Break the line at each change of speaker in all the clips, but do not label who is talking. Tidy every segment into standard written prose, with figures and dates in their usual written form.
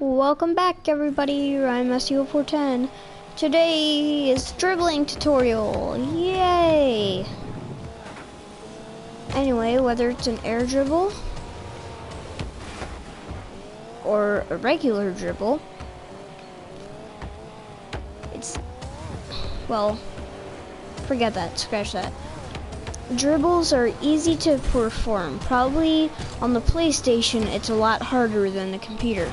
Welcome back, everybody. I'm SEO410. Today is dribbling tutorial. Yay! Anyway, whether it's an air dribble or a regular dribble, well, forget that, scratch that. Dribbles are easy to perform. Probably on the PlayStation, it's a lot harder than the computer.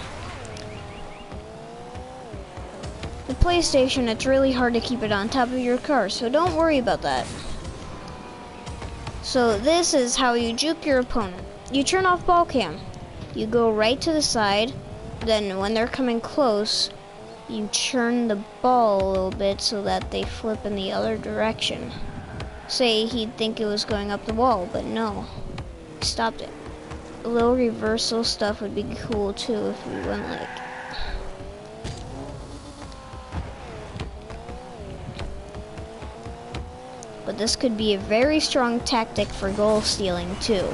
The PlayStation, it's really hard to keep it on top of your car, so don't worry about that. So this is how you juke your opponent. You turn off ball cam. You go right to the side, then when they're coming close, you turn the ball a little bit so that they flip in the other direction. Say he'd think it was going up the wall, but no, he stopped it. A little reversal stuff would be cool too if we went like, but this could be a very strong tactic for goal stealing too.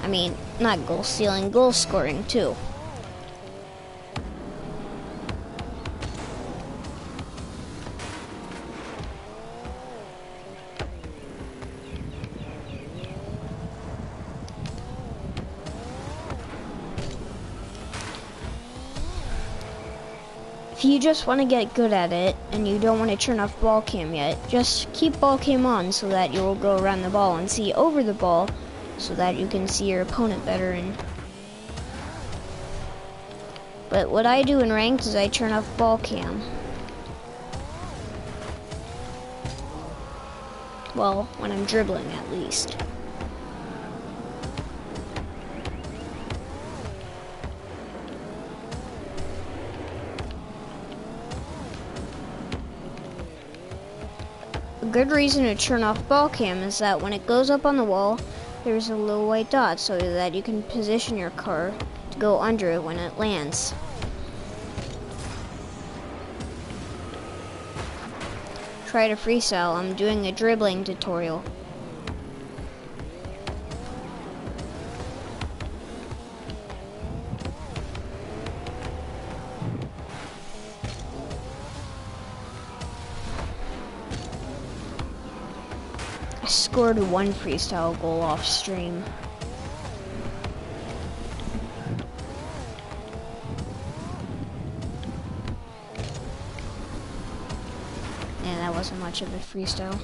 I mean, not goal stealing, goal scoring too. If you just want to get good at it and you don't want to turn off ball cam yet, just keep ball cam on so that you'll go around the ball and see over the ball so that you can see your opponent better. But what I do in ranked is I turn off ball cam. Well, when I'm dribbling at least. A good reason to turn off ball cam is that when it goes up on the wall, there's a little white dot so that you can position your car to go under it when it lands. Try to freestyle. I'm doing a dribbling tutorial. I scored one freestyle goal off stream. And that wasn't much of a freestyle.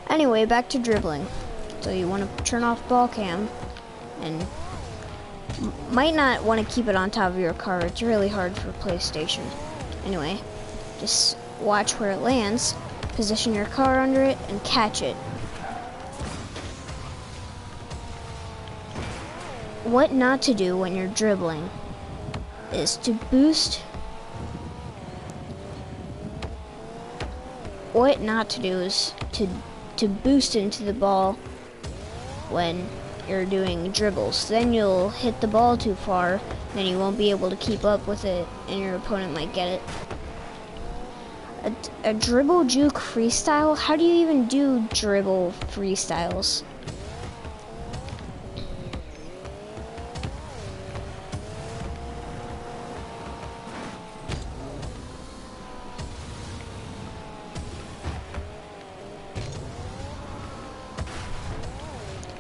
Anyway, back to dribbling. So you want to turn off ball cam and might not want to keep it on top of your car. It's really hard for PlayStation. Anyway, just watch where it lands, position your car under it, and catch it. What not to do when you're dribbling is to boost. What not to do is to boost into the ball when you're doing dribbles. Then you'll hit the ball too far, then you won't be able to keep up with it, and your opponent might get it. A dribble juke freestyle? How do you even do dribble freestyles?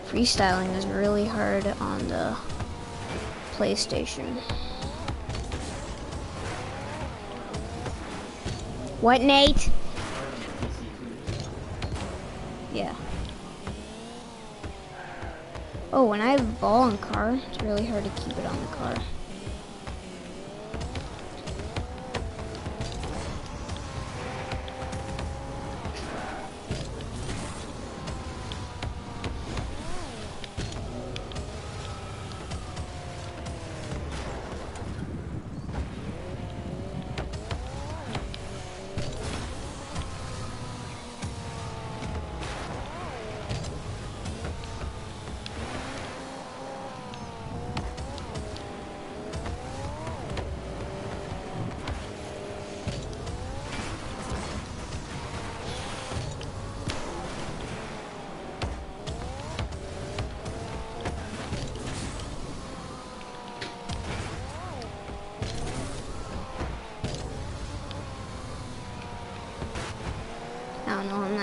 Freestyling is really hard on the PlayStation. What, Nate? Yeah. Oh, when I have a ball in car, it's really hard to keep it on the car.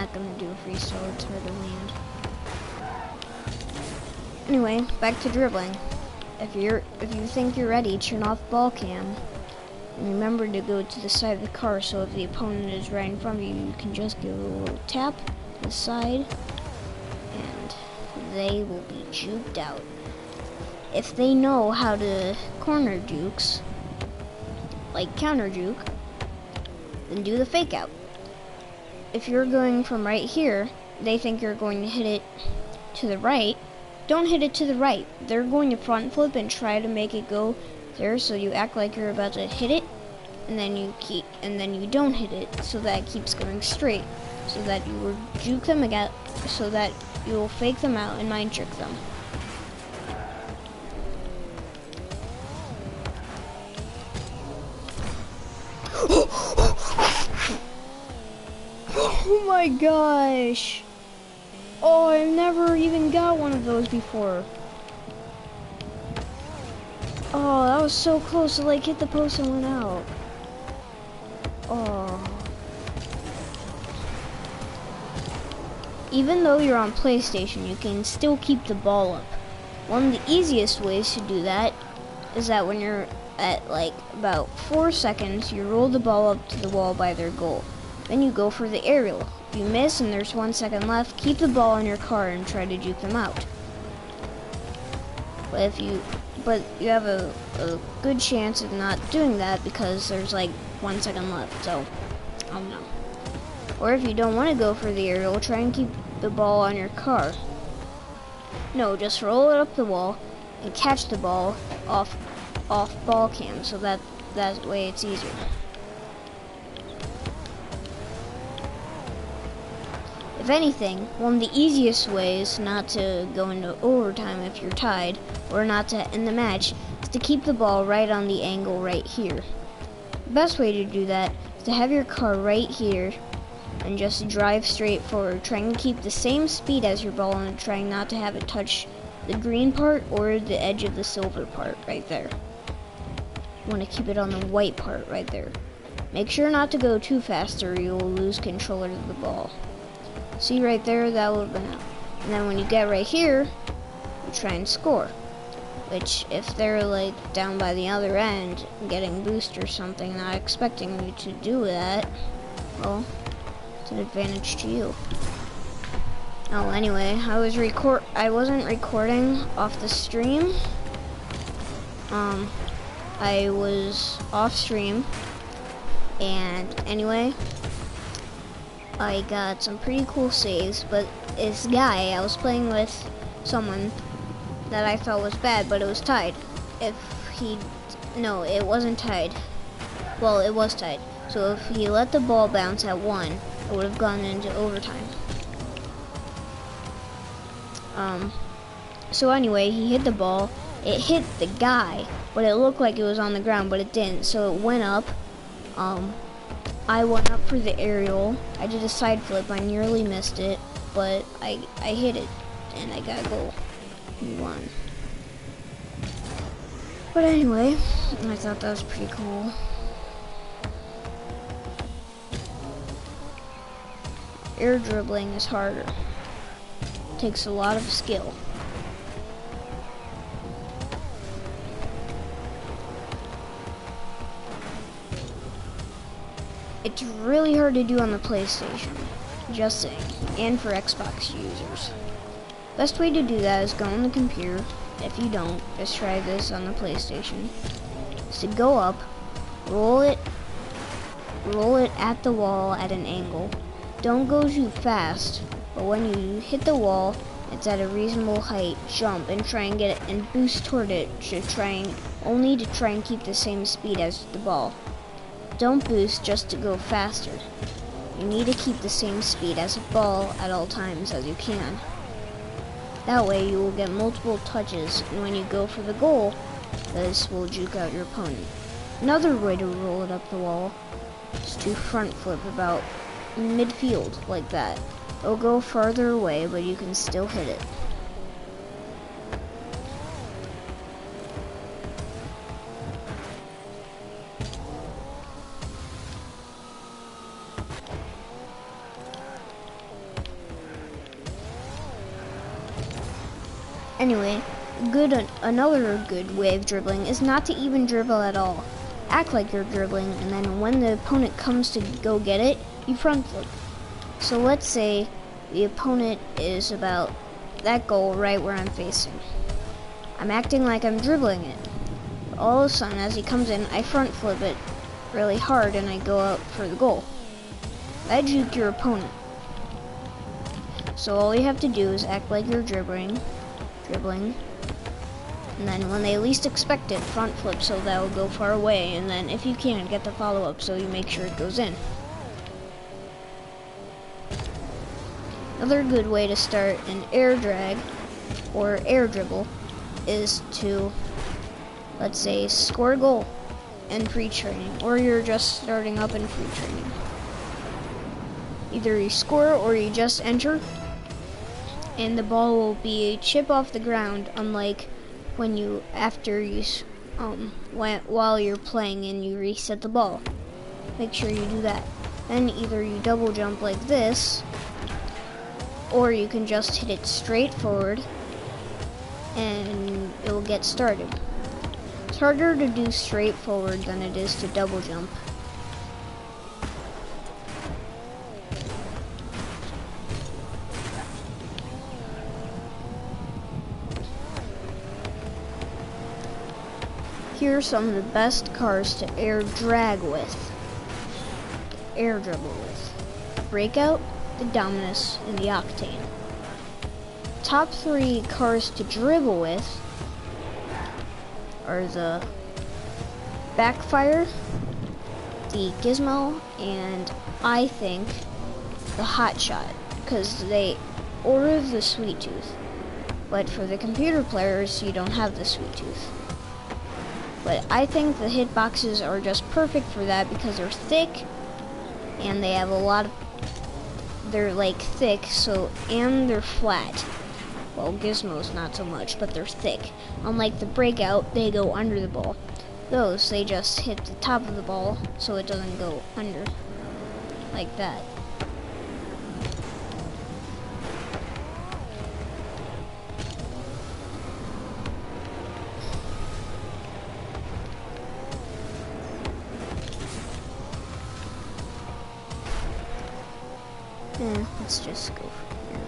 not gonna do a freestyle, it's hard to land. Anyway, back to dribbling. If you think you're ready, turn off ball cam. And remember to go to the side of the car, so if the opponent is right in front of you, you can just give a little tap to the side, and they will be juked out. If they know how to corner jukes, like counter juke, then do the fake out. If you're going from right here, they think you're going to hit it to the right, don't hit it to the right. They're going to front flip and try to make it go there, so you act like you're about to hit it, and then you don't hit it, so that it keeps going straight, so that you will juke them again, so that you will fake them out and mind trick them. Oh my gosh! Oh, I've never even got one of those before. Oh, that was so close to like hit the post and went out. Oh. Even though you're on PlayStation, you can still keep the ball up. One of the easiest ways to do that is that when you're at like about 4 seconds, you roll the ball up to the wall by their goal. Then you go for the aerial. If you miss and there's 1 second left, keep the ball in your car and try to juke them out. But you have a good chance of not doing that because there's like 1 second left, so I don't know. Or if you don't want to go for the aerial, try and keep the ball on your car. No, just roll it up the wall and catch the ball off ball cam, so that way it's easier. If anything, one of the easiest ways not to go into overtime if you're tied, or not to end the match, is to keep the ball right on the angle right here. The best way to do that is to have your car right here and just drive straight forward, trying to keep the same speed as your ball and trying not to have it touch the green part or the edge of the silver part right there. You want to keep it on the white part right there. Make sure not to go too fast or you'll lose control of the ball. See right there, that would have been out. And then when you get right here, you try and score. Which, if they're like down by the other end, getting boost or something, not expecting you to do that, well, it's an advantage to you. Oh, anyway, I wasn't recording off the stream. I was off stream, and anyway, I got some pretty cool saves, but this guy, I was playing with someone that I thought was bad, but it was tied. No, it wasn't tied. Well, it was tied. So if he let the ball bounce at 1, it would have gone into overtime. So anyway, he hit the ball. It hit the guy, but it looked like it was on the ground, but it didn't. So it went up. I went up for the aerial. I did a side flip. I nearly missed it, but I hit it, and I got a goal. We won. But anyway, I thought that was pretty cool. Air dribbling is harder. It takes a lot of skill. It's really hard to do on the PlayStation, just saying, and for Xbox users. Best way to do that is go on the computer. If you don't, just try this on the PlayStation. Is to go up, roll it at the wall at an angle. Don't go too fast, but when you hit the wall, it's at a reasonable height, jump and try and get it and boost toward it, only to try and keep the same speed as the ball. Don't boost just to go faster. You need to keep the same speed as a ball at all times as you can. That way you will get multiple touches, and when you go for the goal, this will juke out your opponent. Another way to roll it up the wall is to front flip about midfield like that. It'll go farther away, but you can still hit it. Anyway, another good way of dribbling is not to even dribble at all. Act like you're dribbling, and then when the opponent comes to go get it, you front flip. So let's say the opponent is about that goal right where I'm facing. I'm acting like I'm dribbling it. All of a sudden, as he comes in, I front flip it really hard and I go out for the goal. That juked your opponent. So all you have to do is act like you're dribbling, and then when they least expect it, front flip so that will go far away, and then if you can, get the follow-up so you make sure it goes in. Another good way to start an air drag or air dribble is to, let's say, score a goal in free training, or you're just starting up in free training. Either you score or you just enter, and the ball will be a chip off the ground, unlike when you, while you're playing and you reset the ball. Make sure you do that. Then either you double jump like this, or you can just hit it straight forward and it will get started. It's harder to do straight forward than it is to double jump. Here are some of the best cars to air drag with, air dribble with. Breakout, the Dominus, and the Octane. Top 3 cars to dribble with are the Backfire, the Gizmo, and I think the Hotshot, because they order the Sweet Tooth. But for the computer players, you don't have the Sweet Tooth. But I think the hitboxes are just perfect for that because they're thick and they have a lot of, they're like thick, so, and they're flat. Well, Gizmos not so much, but they're thick. Unlike the Breakout, they go under the ball. Those, they just hit the top of the ball so it doesn't go under like that. Let's just go from here.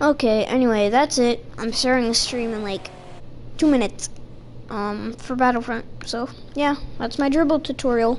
Okay, anyway, that's it. I'm starting the stream in like 2 minutes. For Battlefront. So, yeah, that's my dribble tutorial.